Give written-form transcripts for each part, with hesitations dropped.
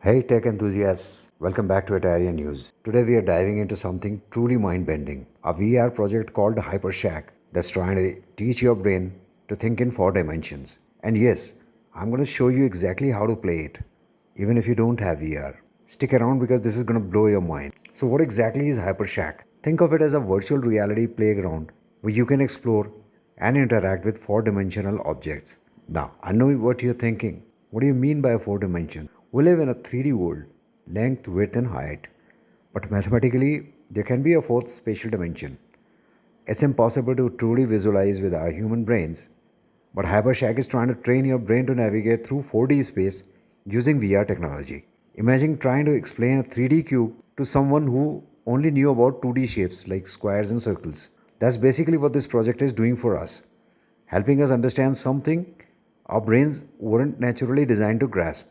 Hey tech enthusiasts, welcome back to Atarian News. Today we are diving into something truly mind-bending, a VR project called Hypershack that's trying to teach your brain to think in 4 dimensions. And yes, I'm going to show you exactly how to play it, even if you don't have VR. Stick around because this is going to blow your mind. So what exactly is Hypershack? Think of it as a virtual reality playground where you can explore and interact with 4 dimensional objects. Now, I know what you're thinking. What do you mean by 4 dimension? We live in a 3D world, length, width, and height. But mathematically, there can be a fourth spatial dimension. It's impossible to truly visualize with our human brains, but Hypershack is trying to train your brain to navigate through 4D space using VR technology. Imagine trying to explain a 3D cube to someone who only knew about 2D shapes like squares and circles. That's basically what this project is doing for us, helping us understand something our brains weren't naturally designed to grasp.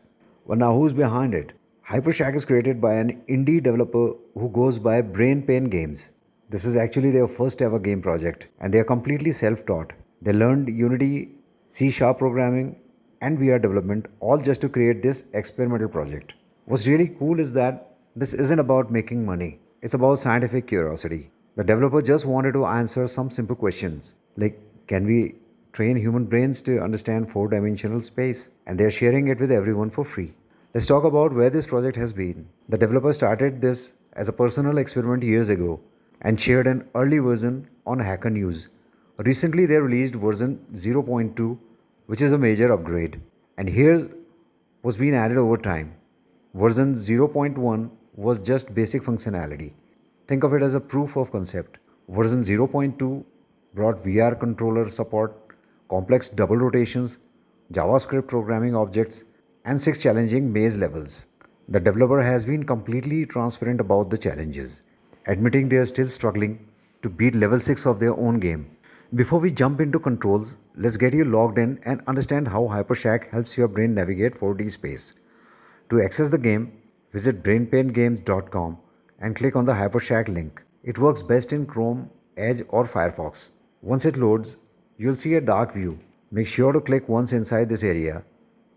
Well, now who's behind it? Hypershack is created by an indie developer who goes by Brain Pain Games. This is actually their first ever game project, and they are completely self taught. They learned Unity, C Sharp programming, and VR development all just to create this experimental project. What's really cool is that this isn't about making money, it's about scientific curiosity. The developer just wanted to answer some simple questions like, can we train human brains to understand 4 dimensional space? And they're sharing it with everyone for free. Let's talk about where this project has been. The developer started this as a personal experiment years ago and shared an early version on Hacker News. Recently, they released version 0.2, which is a major upgrade. And here's what's been added over time. Version 0.1 was just basic functionality. Think of it as a proof of concept. Version 0.2 brought VR controller support, complex double rotations, JavaScript programming objects, and 6 challenging maze levels. The developer has been completely transparent about the challenges, admitting they are still struggling to beat level 6 of their own game. Before we jump into controls, let's get you logged in and understand how Hypershack helps your brain navigate 4D space. To access the game, visit brainpaingames.com and click on the Hypershack link. It works best in Chrome, Edge, or Firefox. Once it loads, you'll see a dark view. Make sure to click once inside this area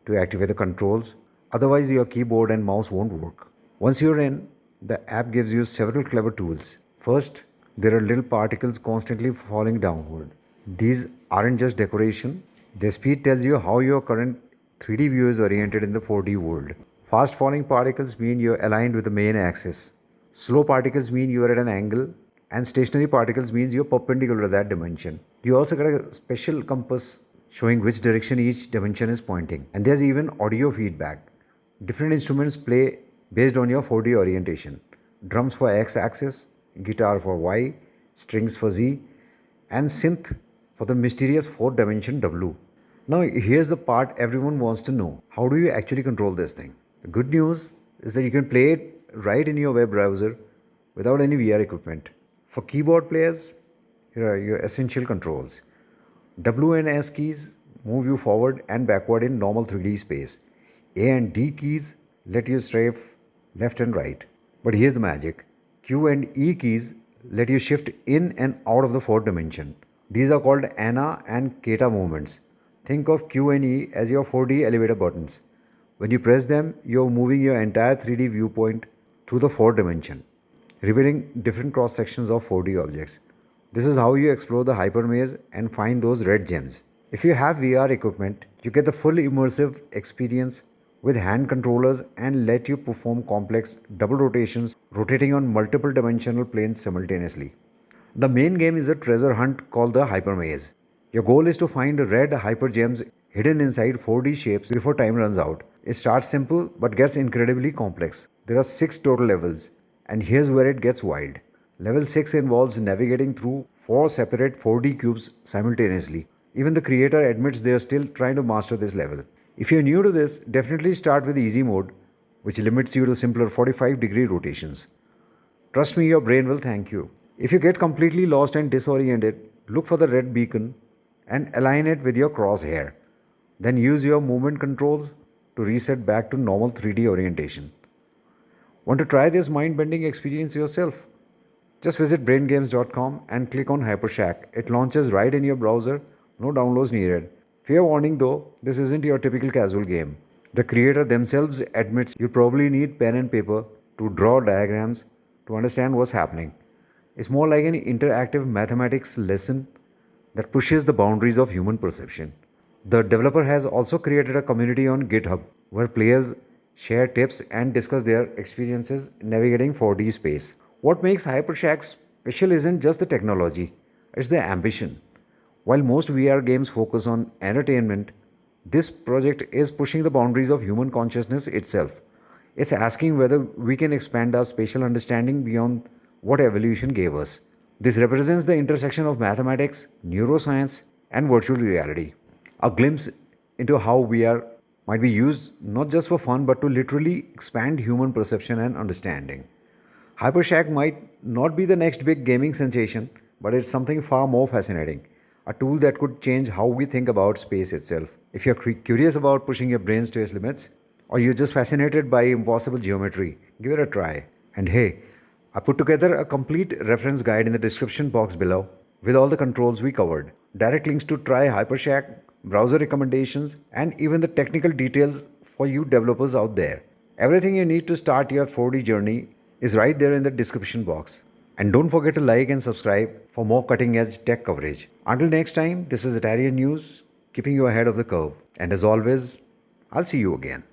to activate the controls, otherwise, your keyboard and mouse won't work. Once you're in, the app gives you several clever tools. First, there are little particles constantly falling downward. These aren't just decoration, their speed tells you how your current 3D view is oriented in the 4D world. Fast falling particles mean you're aligned with the main axis. Slow particles mean you are at an angle, and stationary particles means you're perpendicular to that dimension. You also get a special compass showing which direction each dimension is pointing. And there's even audio feedback. Different instruments play based on your 4D orientation. Drums for X axis, guitar for Y, strings for Z, and synth for the mysterious 4th dimension W. Now, here's the part everyone wants to know. How do you actually control this thing? The good news is that you can play it right in your web browser without any VR equipment. For keyboard players, here are your essential controls. W and S keys move you forward and backward in normal 3D space. A and D keys let you strafe left and right. But here's the magic. Q and E keys let you shift in and out of the 4th dimension. These are called ANA and kata movements. Think of Q and E as your 4D elevator buttons. When you press them, you're moving your entire 3D viewpoint through the 4th dimension, revealing different cross sections of 4D objects. This is how you explore the Hypermaze and find those red gems. If you have VR equipment, you get the full immersive experience with hand controllers and let you perform complex double rotations, rotating on multiple dimensional planes simultaneously. The main game is a treasure hunt called the Hypermaze. Your goal is to find red hyper gems hidden inside 4D shapes before time runs out. It starts simple but gets incredibly complex. There are 6 total levels, and here's where it gets wild. Level 6 involves navigating through 4 separate 4D cubes simultaneously. Even the creator admits they are still trying to master this level. If you're new to this, definitely start with easy mode, which limits you to simpler 45-degree rotations. Trust me, your brain will thank you. If you get completely lost and disoriented, look for the red beacon and align it with your crosshair. Then use your movement controls to reset back to normal 3D orientation. Want to try this mind bending experience yourself? Just visit braingames.com and click on Hypershack. It launches right in your browser, no downloads needed. Fair warning though, this isn't your typical casual game. The creator themselves admits you probably need pen and paper to draw diagrams to understand what's happening. It's more like an interactive mathematics lesson that pushes the boundaries of human perception. The developer has also created a community on GitHub where players share tips and discuss their experiences navigating 4D space. What makes Hypershack special isn't just the technology, it's the ambition. While most VR games focus on entertainment, this project is pushing the boundaries of human consciousness itself. It's asking whether we can expand our spatial understanding beyond what evolution gave us. This represents the intersection of mathematics, neuroscience, and virtual reality. A glimpse into how VR might be used not just for fun but to literally expand human perception and understanding. Hypershack might not be the next big gaming sensation, but it's something far more fascinating. A tool that could change how we think about space itself. If you're curious about pushing your brains to its limits, or you're just fascinated by impossible geometry, give it a try. And hey, I put together a complete reference guide in the description box below with all the controls we covered, direct links to try Hypershack, browser recommendations, and even the technical details for you developers out there. Everything you need to start your 4D journey is right there in the description box. And don't forget to like and subscribe for more cutting edge tech coverage. Until next time, this is Italian News, keeping you ahead of the curve. And as always, I'll see you again.